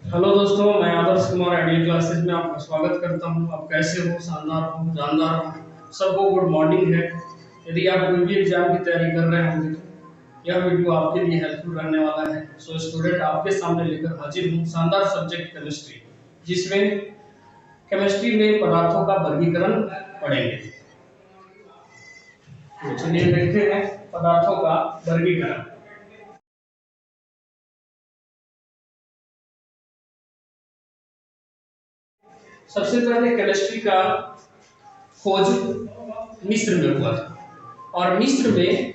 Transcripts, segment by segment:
Hello दोस्तों, मैं Adarsh Kumar ideal classes में आपका स्वागत करता हूं। आप कैसे हो? शानदार हो, जानदार हो, सबको गुड मॉर्निंग है। यदि आप कोई भी एग्जाम की तैयारी कर रहे होंगे तो यह वीडियो आपके लिए हेल्पफुल रहने वाला है। सो स्टूडेंट, आपके सामने लेकर हाजिर हूँ शानदार सब्जेक्ट केमिस्ट्री, जिसमें केमिस्ट्री में पदार्थों का वर्गीकरण पढ़ेंगे। तो चलिए देखते हैं पदार्थों का वर्गीकरण। सबसे पहले केमिस्ट्री का खोज मिस्र में हुआ था, और मिस्र में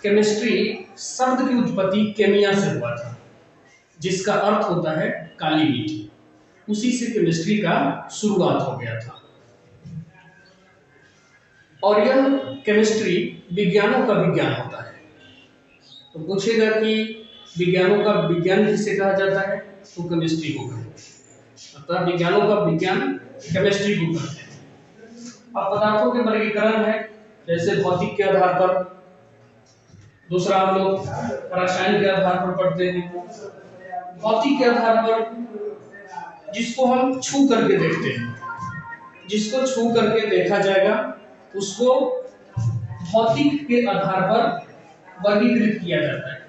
केमिस्ट्री शब्द की उत्पत्ति केमिया से हुआ था, जिसका अर्थ होता है काली मिट्टी। उसी से केमिस्ट्री का शुरुआत हो गया था। और यह केमिस्ट्री विज्ञानों का विज्ञान होता है। तो पूछेगा कि विज्ञानों का विज्ञान किसे कहा जाता है, तो केमिस्ट्री को कहते हैं। अतः विज्ञानों का विज्ञान केमिस्ट्री को कहते हैं। अब पदार्थों के वर्गीकरण है, जैसे भौतिक के आधार पर, दूसरा हम लोग रसायन के आधार पर पढ़ते हैं। भौतिक के आधार पर जिसको हम छू करके देखते हैं, जिसको छू करके देखा जाएगा उसको भौतिक के आधार पर वर्गीकृत किया जाता है,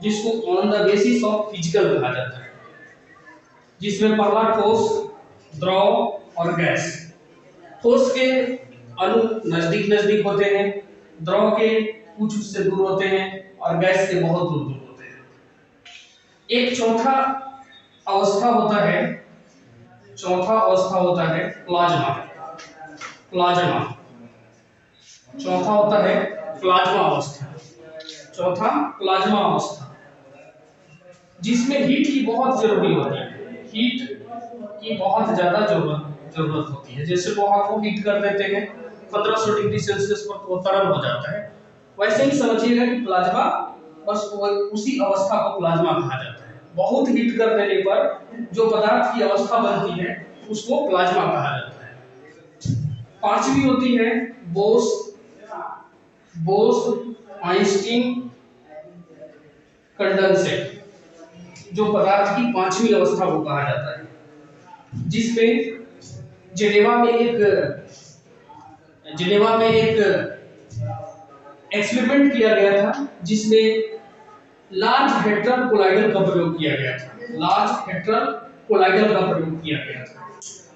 जिसको on the basis of physical कहा जाता है। जिसमें पहला ठोस, द्रव और गैस। ठोस के अणु नजदीक नजदीक होते हैं, द्रव के कुछ उससे दूर होते हैं, और गैस के बहुत दूर दूर होते हैं। एक चौथा अवस्था होता है प्लाज्मा। प्लाज्मा चौथा होता है प्लाज्मा अवस्था। चौथा प्लाज्मा अवस्था, जिसमें हीट की बहुत जरूरी होती है। हीट की बहुत ज्यादा जरूरत होती है। जैसे लोहा को हीट कर देते हैं 1500 डिग्री सेल्सियस पर, तो तरल हो जाता है। वैसे ही समझिएगा कि प्लाज्मा, बस उसी अवस्था को प्लाज्मा कहा जाता है। बहुत हीट कर देने पर जो पदार्थ की अवस्था बनती है उसको प्लाज्मा कहा जाता है। पांचवी होती है बोस आइंस्टीन कंडेंसेट, जो पदार्थ की पांचवी अवस्था को कहा जाता है। जिसमें जिनेवा में एक एक्सपेरिमेंट किया गया था, जिसमें लार्ज हेड्रल कोलाइडल का प्रयोग किया गया था। लार्ज हेड्रल कोलाइडल का प्रयोग किया गया था,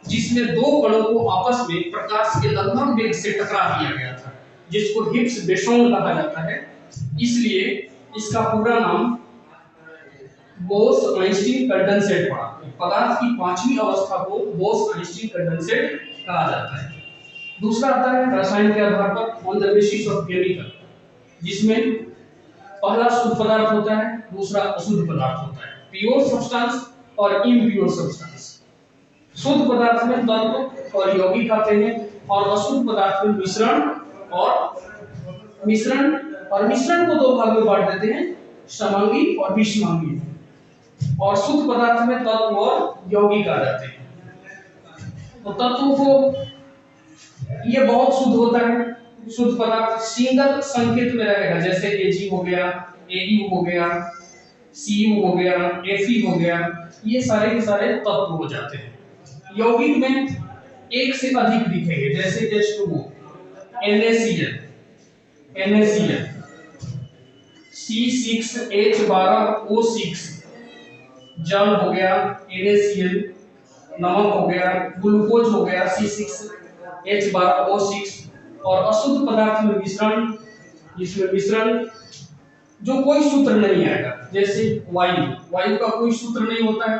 जिसमें दो कणों को आपस में प्रकाश के लगभग वेग से टकरा दिया गया था, जिसको हिग्स बोसोन कहा जाता है। इसलिए इसका पूरा नाम बोस आइंस्टीन कंडेंसेट पड़ा। पदार्थ की पांचवी अवस्था को बोस आइंस्टीन कंडेंसेट कहा जाता है। दूसरा आता है रसायन के आधार पर, on the basis of chemical, जिसमें पहला शुद्ध पदार्थ होता है, दूसरा अशुद्ध पदार्थ होता है, प्योर सब्सटेंस और इम्प्योर सब्सटेंस। शुद्ध पदार्थ में तत्व और यौगिक आते हैं, और अशुद्ध पदार्थ में मिश्रण को दो भाग में बांट देते हैं, समांगी और विषमांगी। और शुद्ध पदार्थ में तत्व और यौगिक आ जाते हैं। तो तत्व को ये बहुत शुद्ध होता है। शुद्ध पदार्थ सिंगल संकेत में रहेगा, जैसे Ag हो गया, Au हो गया, Cu हो गया, Fe हो गया, ये सारे के सारे तत्व हो जाते हैं। यौगिक में एक से अधिक दिखेंगे, जैसे H2O, NaCl, C6H12O6, जल हो गया NaCl, नमक हो गया, ग्लूकोज हो गया C6H12O6, और अशुद्ध पदार्थ में मिश्रण, जिसमें मिश्रण जो कोई सूत्र नहीं आएगा, जैसे वायु का कोई सूत्र नहीं होता है।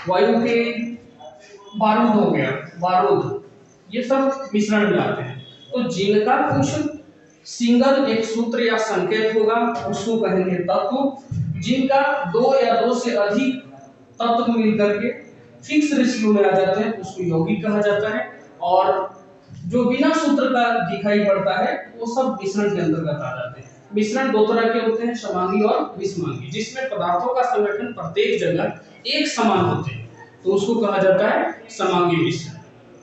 वायु के बारूद हो गया, ये सब मिश्रण में आते हैं। तो जिनका कुछ सिंगल एक सूत्र या संकेत होगा उसको कहेंगे तत्व। जिनका दो या दो से अधिक तत्व मिलकर के फिक्स रेशियो में आ जाते हैं उसको यौगिक कहा जाता है। और जो बिना सूत्र का दिखाई पड़ता है वो सब मिश्रण के अंतर्गत आ जाते हैं। मिश्रण दो तरह के होते हैं, समांगी और विषमांगी, जिसमें पदार्थों का संगठन प्रत्येक जगह एक समान होते हैं तो उसको कहा जाता है समांगी मिश्रण।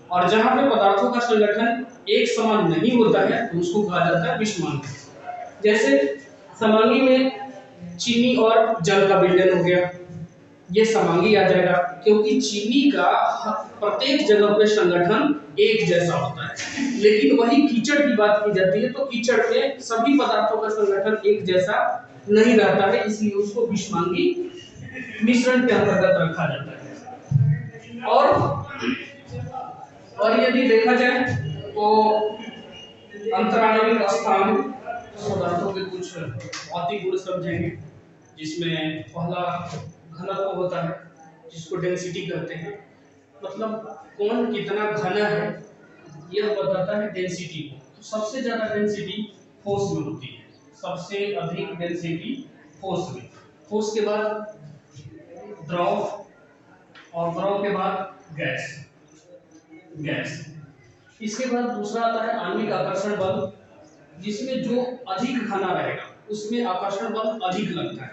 और जहां पे पदार्थों का संगठन एक समान नहीं होता है तो उसको कहा जाता है विषमांगी। जैसे समांगी में चीनी और जल का विलयन हो गया, ये समांगी आ जाएगा, क्योंकि चीनी का प्रत्येक जगह पे संगठन एक जैसा होता है। लेकिन वही कीचड़ की बात की जाती है तो कीचड़ में सभी पदार्थों का संगठन एक जैसा नहीं रहता है, इसलिए उसको विषमांगी मिश्रण के अंतर्गत रखा जाता है। और यदि देखा जाए तो अंतराणविक स्थान पदार्थों के कुछ भौतिक गुण समझेंगे, जिसमें पहला घनत्व होता है, जिसको डेंसिटी कहते हैं, मतलब कौन कितना घना है यह बताता है डेंसिटी को। तो सबसे ज्यादा डेंसिटी ठोस में होती है, सबसे अधिक डेंसिटी ठोस में, ठोस के बाद द्रव, और द्रव के बाद गैस, गैस। इसके बाद दूसरा आता है आणविक आकर्षण बल, जिसमें जो अधिक घना रहेगा उसमें आकर्षण बल अधिक लगता है।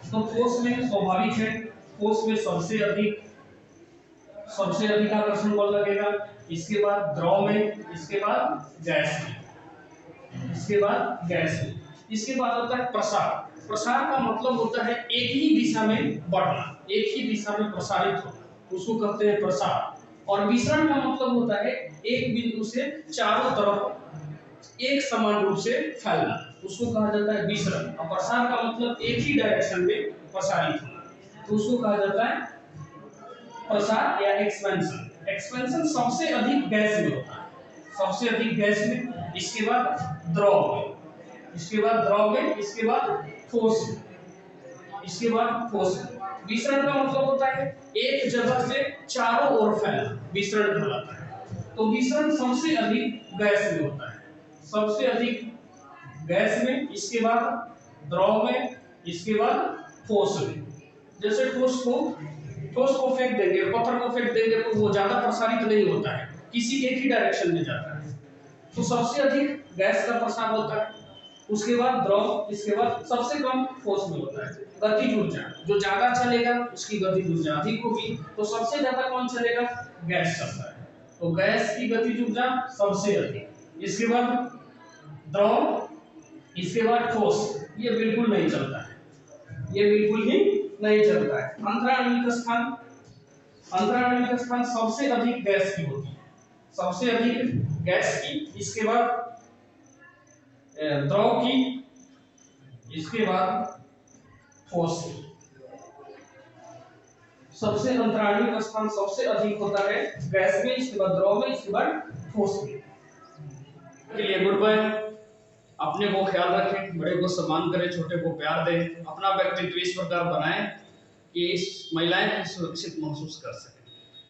तो ठोस में स्वाभाविक है, ठोस में सबसे अधिक आकर्षण बल लगेगा, इसके बाद द्रव में, इसके बाद गैस में, इसके बाद गैस में। इसके बाद होता है प्रसार। प्रसार का मतलब होता है एक ही दिशा में बढ़ना, एक ही दिशा में प्रसारित होना, उसको कहते हैं प्रसार। और विसरण का मतलब होता है एक बिंदु से चारों तरफ एक समान रूप से फैलना, उसको कहा जाता है विसरण। और प्रसार का मतलब एक ही डायरेक्शन में प्रसारित होना, तो उसको कहा जाता है प्रसार या एक्सपेंशन। एक्सपेंशन सबसे अधिक गैस में होता है, सबसे अधिक गैस में, इसके बाद द्रव में, इसके बाद द्रव में, इसके बाद ठोस में, इसके बाद ठोस में। विसरण का मतलब होता है एक जगह से चारों ओर फैलना, विसरण कहलाता है। तो विसरण सबसे अधिक गैस में होता है, सबसे अधिक गैस में, इसके बाद द्रव में, इसके बाद ठोस में। जैसे ठोस को फेंक देंगे, पत्थर को फेंक देंगे तो वो ज्यादा प्रसारित नहीं होता है, किसी एक ही डायरेक्शन में जाता है, तो सबसे अधिक गैस का प्रसार होता है। उसके बाद द्रव, इसके बाद सबसे कम ठोस में होता है। गतिज ऊर्जा, जो ज्यादा चलेगा उसकी गतिज ऊर्जा अधिक होगी, तो सबसे ज्यादा कौन चलेगा, गैस चलता है, तो गैस की गतिज ऊर्जा सबसे अधिक। इसके बाद द्रव, इसके बाद ठोस, ये बिल्कुल नहीं चलता है, ये बिल्कुल ही नहीं चलता है। अंतराणविक स्थान, अंतराणविक स्थान सबसे अधिक गैस की होती है, सबसे अधिक गैस की, इसके बाद द्रव की, इसके बाद ठोस की। सबसे अंतराणविक स्थान सबसे अधिक होता है गैस में, इसके बाद द्रव में, इसके बाद ठोस में। के लिए गुड बाय। अपने को ख्याल रखें, बड़े को सम्मान करें, छोटे को प्यार दें, अपना व्यक्तित्व इस प्रकार बनाएं कि इस महिलाएं सुरक्षित महसूस कर सकें।